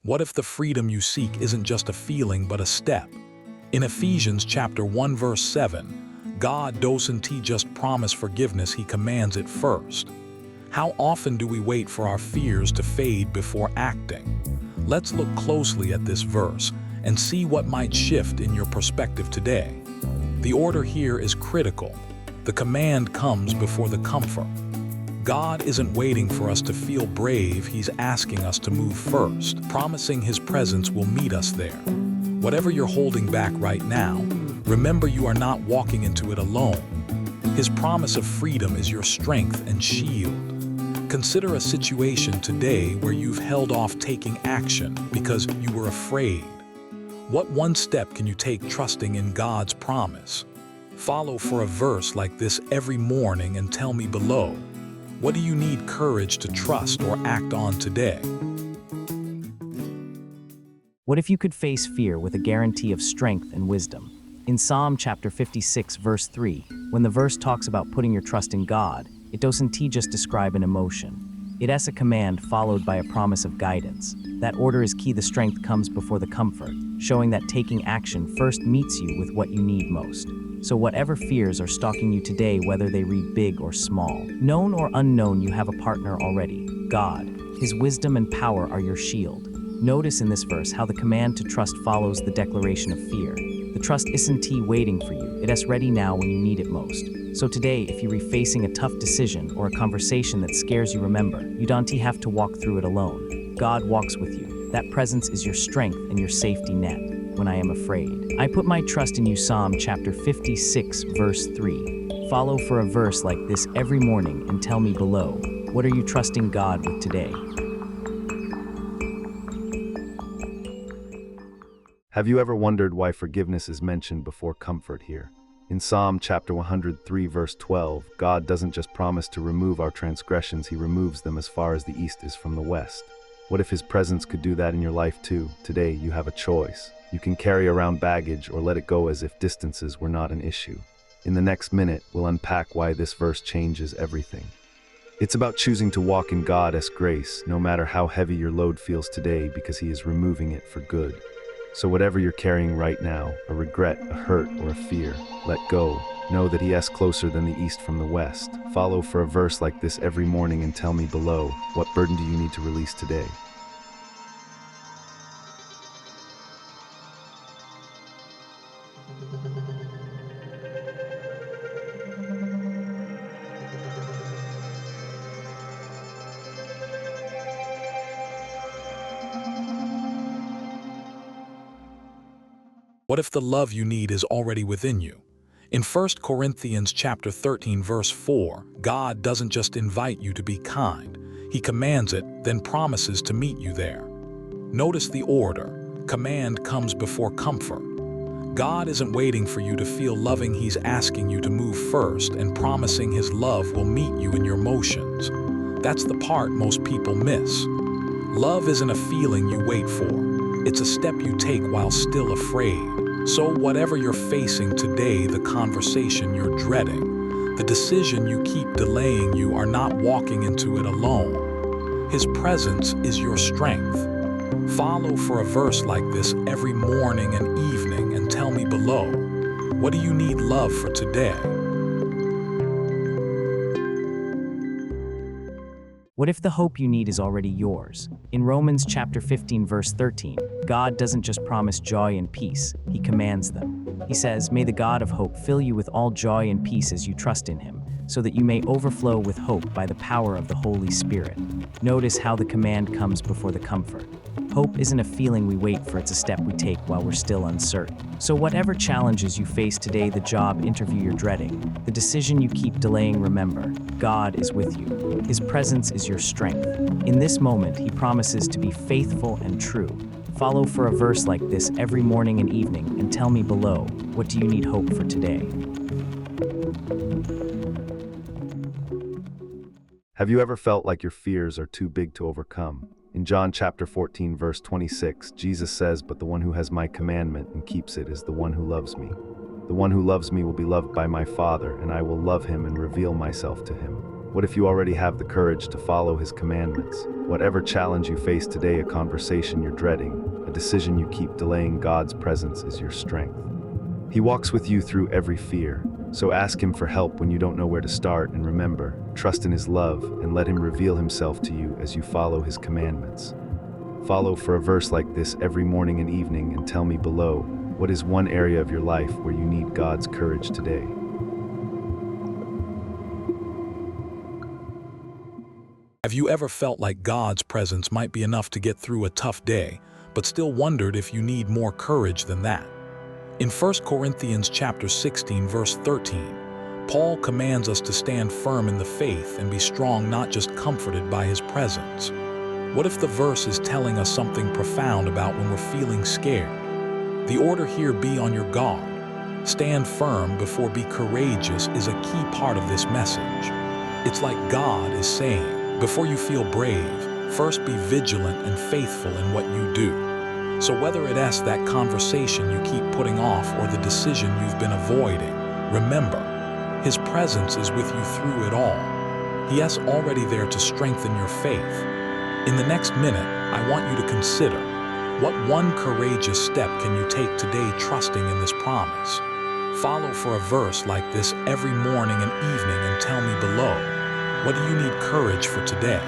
What if the freedom you seek isn't just a feeling but a step? In Ephesians chapter 1 verse 7, God doesn't just promise forgiveness, he commands it first. How often do we wait for our fears to fade before acting? Let's look closely at this verse and see what might shift in your perspective today. The order here is critical. The command comes before the comfort. God isn't waiting for us to feel brave, he's asking us to move first, promising his presence will meet us there. Whatever you're holding back right now, remember you are not walking into it alone. His promise of freedom is your strength and shield. Consider a situation today where you've held off taking action because you were afraid. What one step can you take trusting in God's promise? Follow for a verse like this every morning and tell me below. What do you need courage to trust or act on today? What if you could face fear with a guarantee of strength and wisdom? In Psalm chapter 56 verse 3, when the verse talks about putting your trust in God, it doesn't just describe an emotion. It is a command followed by a promise of guidance. That order is key. The strength comes before the comfort, showing that taking action first meets you with what you need most. So whatever fears are stalking you today, whether they read big or small, known or unknown, you have a partner already, God. His wisdom and power are your shield. Notice in this verse how the command to trust follows the declaration of fear. The trust isn't waiting for you, it is ready now when you need it most. So today, if you're facing a tough decision or a conversation that scares you, remember, you don't have to walk through it alone. God walks with you. That presence is your strength and your safety net. When I am afraid, I put my trust in you. Psalm chapter 56 verse 3. Follow for a verse like this every morning and tell me below, what are you trusting God with today? Have you ever wondered why forgiveness is mentioned before comfort here? In Psalm chapter 103 verse 12, God doesn't just promise to remove our transgressions, he removes them as far as the east is from the west. What if his presence could do that in your life too? Today you have a choice. You can carry around baggage or let it go as if distances were not an issue. In the next minute, we'll unpack why this verse changes everything. It's about choosing to walk in God's grace, no matter how heavy your load feels today, because he is removing it for good. So whatever you're carrying right now, a regret, a hurt, or a fear, let go. Know that he is closer than the east from the west. Follow for a verse like this every morning and tell me below, what burden do you need to release today? What if the love you need is already within you? In 1 Corinthians chapter 13 verse 4, God doesn't just invite you to be kind. He commands it, then promises to meet you there. Notice the order. Command comes before comfort. God isn't waiting for you to feel loving, he's asking you to move first and promising his love will meet you in your motions. That's the part most people miss. Love isn't a feeling you wait for. It's a step you take while still afraid. So whatever you're facing today, the conversation you're dreading, the decision you keep delaying, you are not walking into it alone. His presence is your strength. Follow for a verse like this every morning and evening and tell me below, what do you need love for today? What if the hope you need is already yours? In Romans chapter 15 verse 13, God doesn't just promise joy and peace, he commands them. He says, may the God of hope fill you with all joy and peace as you trust in him, so that you may overflow with hope by the power of the Holy Spirit. Notice how the command comes before the comfort. Hope isn't a feeling we wait for, it's a step we take while we're still uncertain. So whatever challenges you face today, the job interview you're dreading, the decision you keep delaying, remember, God is with you. His presence is your strength. In this moment, he promises to be faithful and true. Follow for a verse like this every morning and evening and tell me below, what do you need hope for today? Have you ever felt like your fears are too big to overcome? In John chapter 14 verse 26, Jesus says, but the one who has my commandment and keeps it is the one who loves me. The one who loves me will be loved by my Father, and I will love him and reveal myself to him. What if you already have the courage to follow his commandments? Whatever challenge you face today, a conversation you're dreading, a decision you keep delaying, God's presence is your strength. He walks with you through every fear, so ask him for help when you don't know where to start, and remember, trust in his love and let him reveal himself to you as you follow his commandments. Follow for a verse like this every morning and evening and tell me below, what is one area of your life where you need God's courage today? Have you ever felt like God's presence might be enough to get through a tough day, but still wondered if you need more courage than that? In 1 Corinthians chapter 16, verse 13, Paul commands us to stand firm in the faith and be strong, not just comforted by his presence. What if the verse is telling us something profound about when we're feeling scared? The order here, be on your guard, stand firm before be courageous, is a key part of this message. It's like God is saying, before you feel brave, first be vigilant and faithful in what you do. So whether it's that conversation you keep putting off or the decision you've been avoiding, remember, his presence is with you through it all. He is already there to strengthen your faith. In the next minute, I want you to consider, what one courageous step can you take today trusting in this promise? Follow for a verse like this every morning and evening and tell me below, what do you need courage for today?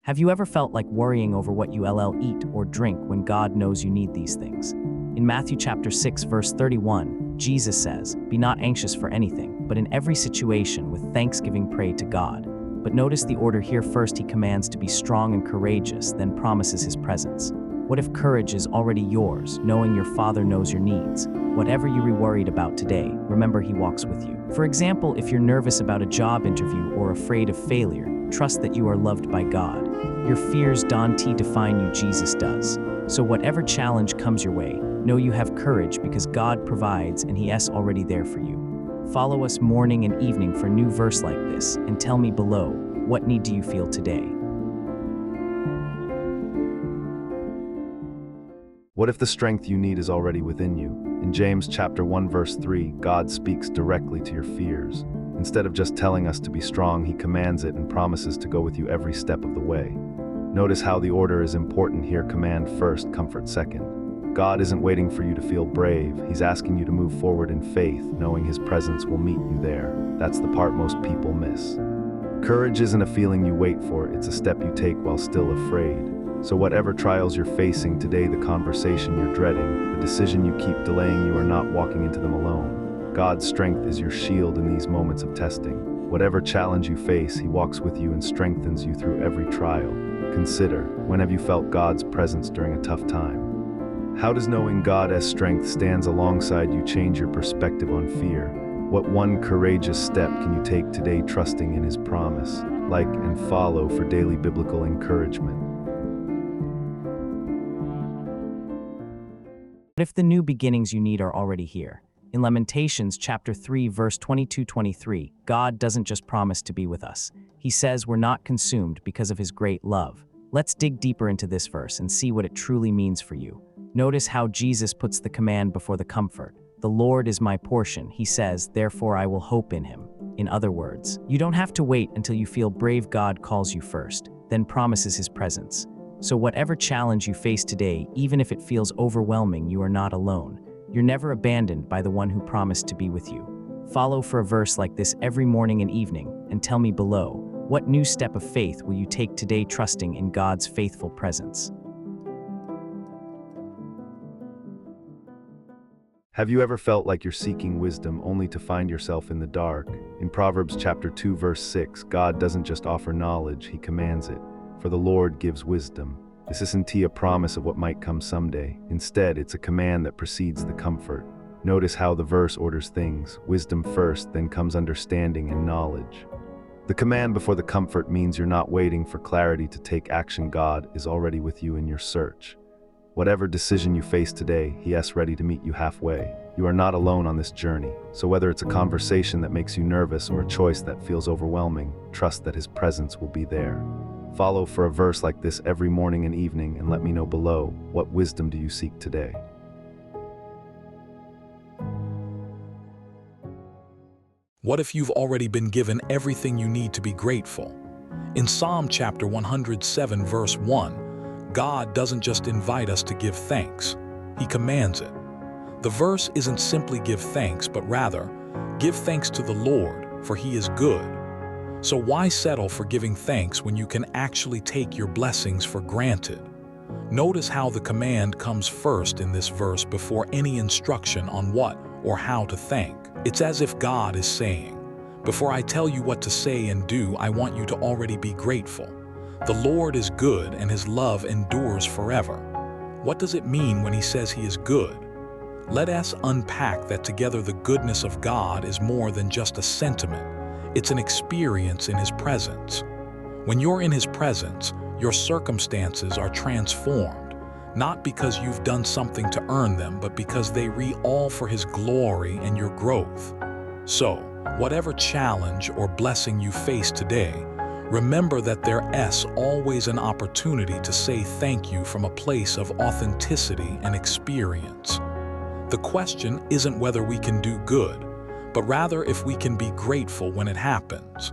Have you ever felt like worrying over what you'll eat or drink when God knows you need these things? In Matthew chapter 6, verse 31, Jesus says, "Be not anxious for anything, but in every situation with thanksgiving pray to God." But notice the order here. First, he commands to be strong and courageous, then promises his presence. What if courage is already yours, knowing your Father knows your needs? Whatever you're worried about today, remember he walks with you. For example, if you're nervous about a job interview or afraid of failure, trust that you are loved by God. Your fears don't define you, Jesus does. So whatever challenge comes your way, know you have courage because God provides and he is already there for you. Follow us morning and evening for new verse like this and tell me below, what need do you feel today? What if the strength you need is already within you? In James chapter 1 verse 3, God speaks directly to your fears. Instead of just telling us to be strong, he commands it and promises to go with you every step of the way. Notice how the order is important here. Command first, comfort second. God isn't waiting for you to feel brave. He's asking you to move forward in faith, knowing his presence will meet you there. That's the part most people miss. Courage isn't a feeling you wait for, it's a step you take while still afraid. So whatever trials you're facing today, the conversation you're dreading, the decision you keep delaying, you are not walking into them alone. God's strength is your shield in these moments of testing. Whatever challenge you face, he walks with you and strengthens you through every trial. Consider, when have you felt God's presence during a tough time? How does knowing God's strength stands alongside you change your perspective on fear? What one courageous step can you take today trusting in his promise? Like and follow for daily biblical encouragement. What if the new beginnings you need are already here? In Lamentations chapter 3, verse 22-23, God doesn't just promise to be with us. He says we're not consumed because of his great love. Let's dig deeper into this verse and see what it truly means for you. Notice how Jesus puts the command before the comfort. The Lord is my portion, he says, therefore I will hope in him. In other words, you don't have to wait until you feel brave. God calls you first, then promises his presence. So whatever challenge you face today, even if it feels overwhelming, you are not alone. You're never abandoned by the one who promised to be with you. Follow for a verse like this every morning and evening, and tell me below, what new step of faith will you take today trusting in God's faithful presence? Have you ever felt like you're seeking wisdom only to find yourself in the dark? In Proverbs chapter 2 verse 6, God doesn't just offer knowledge, he commands it. For the Lord gives wisdom. This isn't a promise of what might come someday. Instead, it's a command that precedes the comfort. Notice how the verse orders things. Wisdom first, then comes understanding and knowledge. The command before the comfort means you're not waiting for clarity to take action. God is already with you in your search. Whatever decision you face today, he is ready to meet you halfway. You are not alone on this journey. So whether it's a conversation that makes you nervous or a choice that feels overwhelming, trust that his presence will be there. Follow for a verse like this every morning and evening and let me know below, what wisdom do you seek today? What if you've already been given everything you need to be grateful? In Psalm chapter 107, verse 1, God doesn't just invite us to give thanks, He commands it. The verse isn't simply give thanks, but rather, give thanks to the Lord, for He is good. So why settle for giving thanks when you can actually take your blessings for granted? Notice how the command comes first in this verse before any instruction on what or how to thank. It's as if God is saying, before I tell you what to say and do, I want you to already be grateful. The Lord is good and His love endures forever. What does it mean when He says He is good? Let us unpack that together. The goodness of God is more than just a sentiment. It's an experience in His presence. When you're in His presence, your circumstances are transformed, not because you've done something to earn them, but because they all for His glory and your growth. So, whatever challenge or blessing you face today, remember that there's always an opportunity to say thank you from a place of authenticity and experience. The question isn't whether we can do good, but rather if we can be grateful when it happens.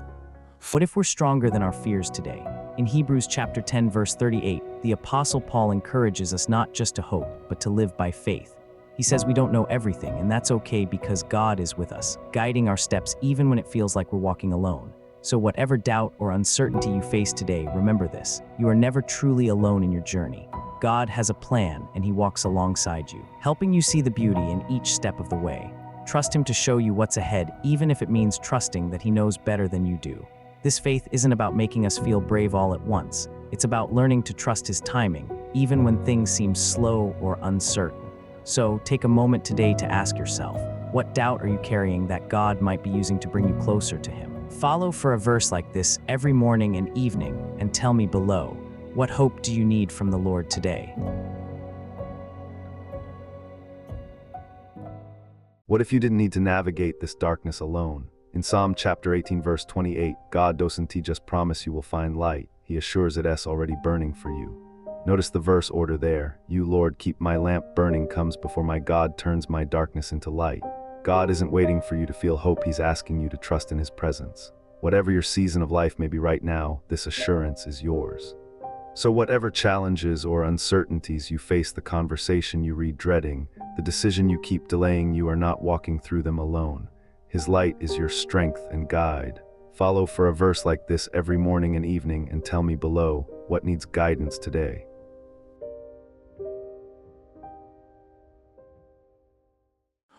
What if we're stronger than our fears today? In Hebrews chapter 10, verse 38, the Apostle Paul encourages us not just to hope, but to live by faith. He says we don't know everything, and that's okay because God is with us, guiding our steps even when it feels like we're walking alone. So whatever doubt or uncertainty you face today, remember this: you are never truly alone in your journey. God has a plan, and He walks alongside you, helping you see the beauty in each step of the way. Trust Him to show you what's ahead, even if it means trusting that He knows better than you do. This faith isn't about making us feel brave all at once. It's about learning to trust His timing, even when things seem slow or uncertain. So, take a moment today to ask yourself, what doubt are you carrying that God might be using to bring you closer to Him? Follow for a verse like this every morning and evening, and tell me below, what hope do you need from the Lord today? What if you didn't need to navigate this darkness alone? In Psalm chapter 18, verse 28, God doesn't just promise you will find light, He assures it's already burning for you. Notice the verse order there. You, Lord, keep my lamp burning comes before my God turns my darkness into light. God isn't waiting for you to feel hope, He's asking you to trust in His presence. Whatever your season of life may be right now, this assurance is yours. So whatever challenges or uncertainties you face, the conversation you read dreading, the decision you keep delaying, you are not walking through them alone. His light is your strength and guide. Follow for a verse like this every morning and evening and tell me below what needs guidance today.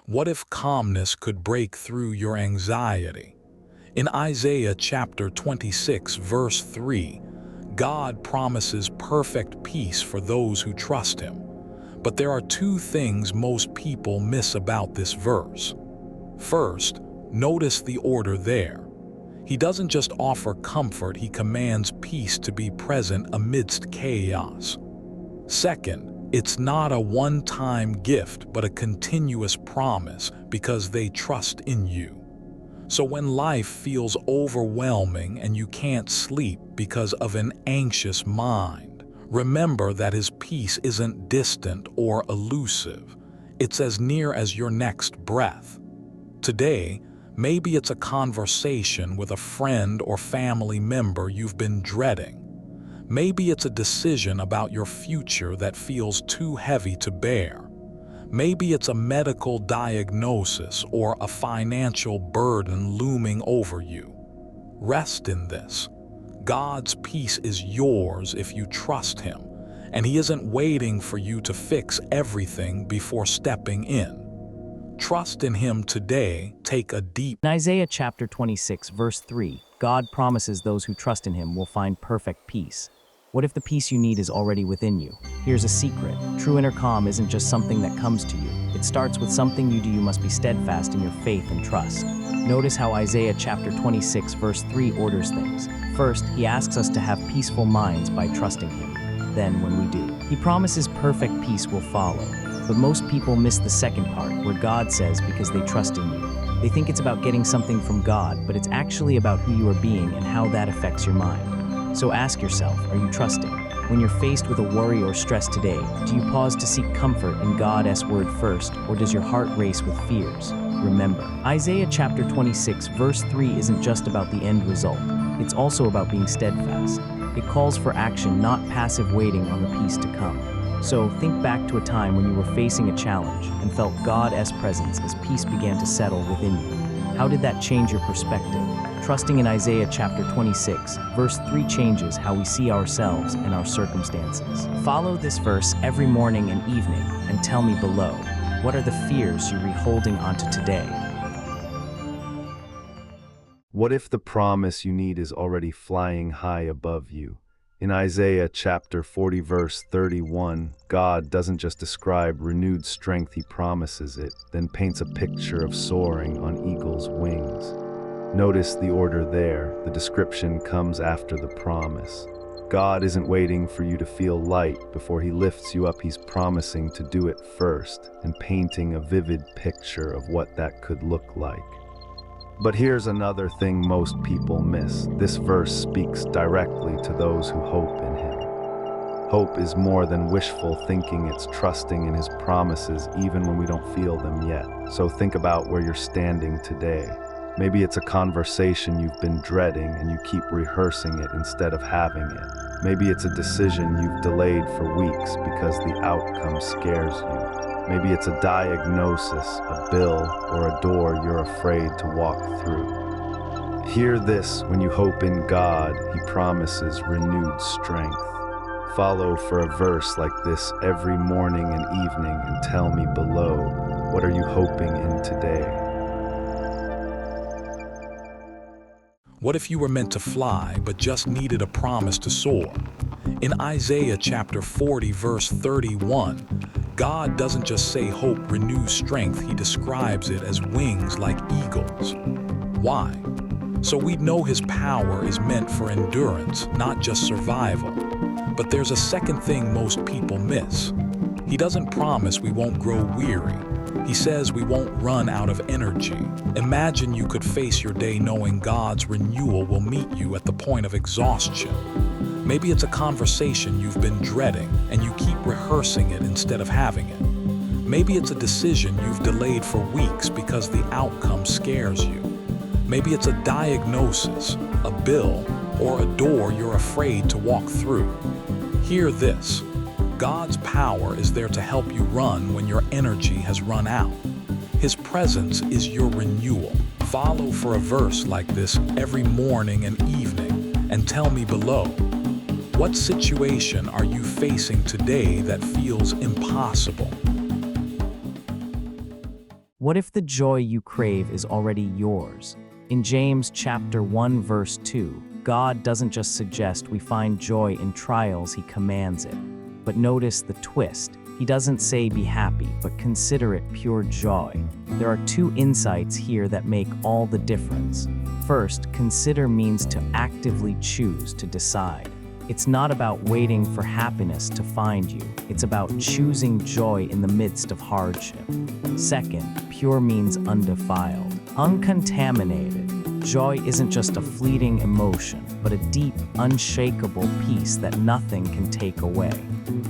What if calmness could break through your anxiety? In Isaiah chapter 26, verse 3, God promises perfect peace for those who trust Him. But there are two things most people miss about this verse. First, notice the order there. He doesn't just offer comfort, He commands peace to be present amidst chaos. Second, it's not a one-time gift, but a continuous promise because they trust in you. So when life feels overwhelming and you can't sleep because of an anxious mind, remember that His peace isn't distant or elusive. It's as near as your next breath. Today, maybe it's a conversation with a friend or family member you've been dreading. Maybe it's a decision about your future that feels too heavy to bear. Maybe it's a medical diagnosis or a financial burden looming over you. Rest in this. God's peace is yours if you trust Him, and He isn't waiting for you to fix everything before stepping in. Trust in Him today. Take a deep. In Isaiah chapter 26, verse 3, God promises those who trust in Him will find perfect peace. What if the peace you need is already within you? Here's a secret. True inner calm isn't just something that comes to you. It starts with something you do. You must be steadfast in your faith and trust. Notice how Isaiah chapter 26, verse 3 orders things. First, He asks us to have peaceful minds by trusting Him. Then, when we do, He promises perfect peace will follow. But most people miss the second part, where God says because they trust in you. They think it's about getting something from God, but it's actually about who you are being and how that affects your mind. So ask yourself, are you trusting? When you're faced with a worry or stress today, do you pause to seek comfort in God's word first, or does your heart race with fears? remember. Isaiah chapter 26 verse 3 isn't just about the end result. It's also about being steadfast. It calls for action, not passive waiting on the peace to come. So think back to a time when you were facing a challenge and felt God's presence as peace began to settle within you. How did that change your perspective? Trusting in Isaiah chapter 26, verse 3 changes how we see ourselves and our circumstances. Follow this verse every morning and evening and tell me below, what are the fears you're holding onto today? What if the promise you need is already flying high above you? In Isaiah chapter 40 verse 31, God doesn't just describe renewed strength, he promises it, then paints a picture of soaring on eagle's wings. Notice the order there. The description comes after the promise. God isn't waiting for you to feel light before he lifts you up. He's promising to do it first and painting a vivid picture of what that could look like. But here's another thing most people miss. This verse speaks directly to those who hope in him. Hope is more than wishful thinking, it's trusting in his promises even when we don't feel them yet. So think about where you're standing today. Maybe it's a conversation you've been dreading and you keep rehearsing it instead of having it. Maybe it's a decision you've delayed for weeks because the outcome scares you. Maybe it's a diagnosis, a bill, or a door you're afraid to walk through. Hear this: when you hope in God, he promises renewed strength. Follow for a verse like this every morning and evening and tell me below, what are you hoping in today? What if you were meant to fly but just needed a promise to soar? In Isaiah chapter 40 verse 31, God doesn't just say hope renews strength, he describes it as wings like eagles. Why? So we know his power is meant for endurance, not just survival. But there's a second thing most people miss. He doesn't promise we won't grow weary. He says we won't run out of energy. Imagine you could face your day knowing God's renewal will meet you at the point of exhaustion. Maybe it's a conversation you've been dreading and you keep rehearsing it instead of having it. Maybe it's a decision you've delayed for weeks because the outcome scares you. Maybe it's a diagnosis, a bill, or a door you're afraid to walk through. Hear this: God's power is there to help you run when your energy has run out. His presence is your renewal. Follow for a verse like this every morning and evening and tell me below, what situation are you facing today that feels impossible? What if the joy you crave is already yours? In James chapter 1 verse 2, God doesn't just suggest we find joy in trials, he commands it. But notice the twist. He doesn't say be happy, but consider it pure joy. There are two insights here that make all the difference. First, consider means to actively choose, to decide. It's not about waiting for happiness to find you. It's about choosing joy in the midst of hardship. Second, pure means undefiled, uncontaminated. Joy isn't just a fleeting emotion, but a deep, unshakable peace that nothing can take away.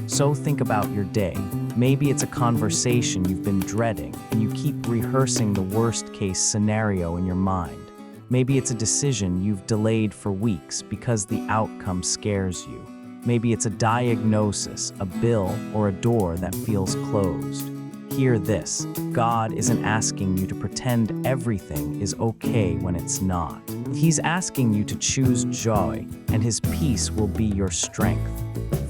So think about your day. Maybe it's a conversation you've been dreading, and you keep rehearsing the worst-case scenario in your mind. Maybe it's a decision you've delayed for weeks because the outcome scares you. Maybe it's a diagnosis, a bill, or a door that feels closed. Hear this: God isn't asking you to pretend everything is okay when it's not. He's asking you to choose joy, and his peace will be your strength.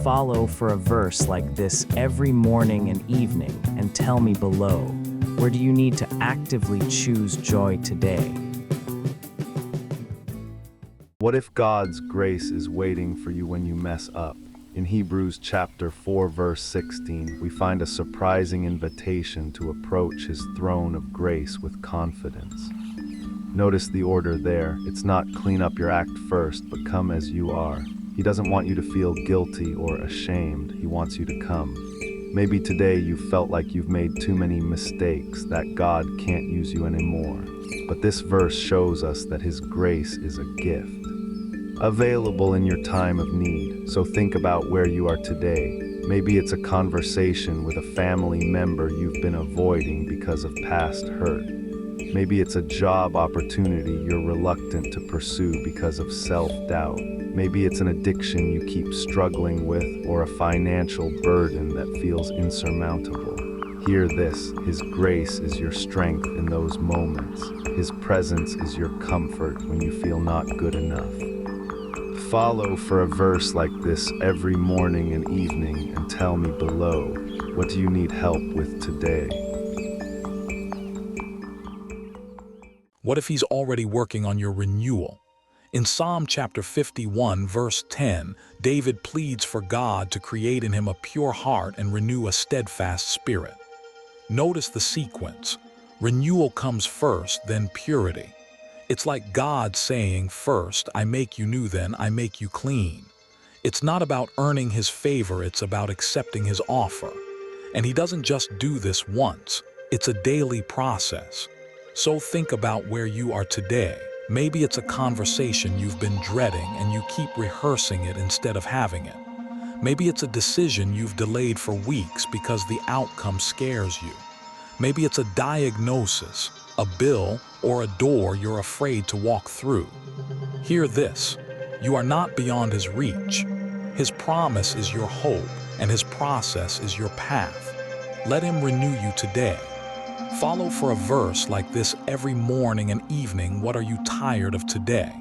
Follow for a verse like this every morning and evening and tell me below, where do you need to actively choose joy today? What if God's grace is waiting for you when you mess up? In Hebrews chapter 4 verse 16, we find a surprising invitation to approach his throne of grace with confidence. Notice the order there. It's not clean up your act first, but come as you are. He doesn't want you to feel guilty or ashamed. He wants you to come. Maybe today you felt like you've made too many mistakes, that God can't use you anymore. But this verse shows us that his grace is a gift, available in your time of need. So think about where you are today. Maybe it's a conversation with a family member you've been avoiding because of past hurt. Maybe it's a job opportunity you're reluctant to pursue because of self-doubt. Maybe it's an addiction you keep struggling with, or a financial burden that feels insurmountable. Hear this: His grace is your strength in those moments. His presence is your comfort when you feel not good enough. Follow for a verse like this every morning and evening and tell me below, what do you need help with today? What if He's already working on your renewal? In Psalm chapter 51, verse 10, David pleads for God to create in him a pure heart and renew a steadfast spirit. Notice the sequence. Renewal comes first, then purity. It's like God saying, first, I make you new, then I make you clean. It's not about earning His favor, it's about accepting His offer. And He doesn't just do this once, it's a daily process. So think about where you are today. Maybe it's a conversation you've been dreading and you keep rehearsing it instead of having it. Maybe it's a decision you've delayed for weeks because the outcome scares you. Maybe it's a diagnosis, a bill, or a door you're afraid to walk through. Hear this: you are not beyond His reach. His promise is your hope, and His process is your path. Let Him renew you today. Follow for a verse like this every morning and evening. What are you tired of today?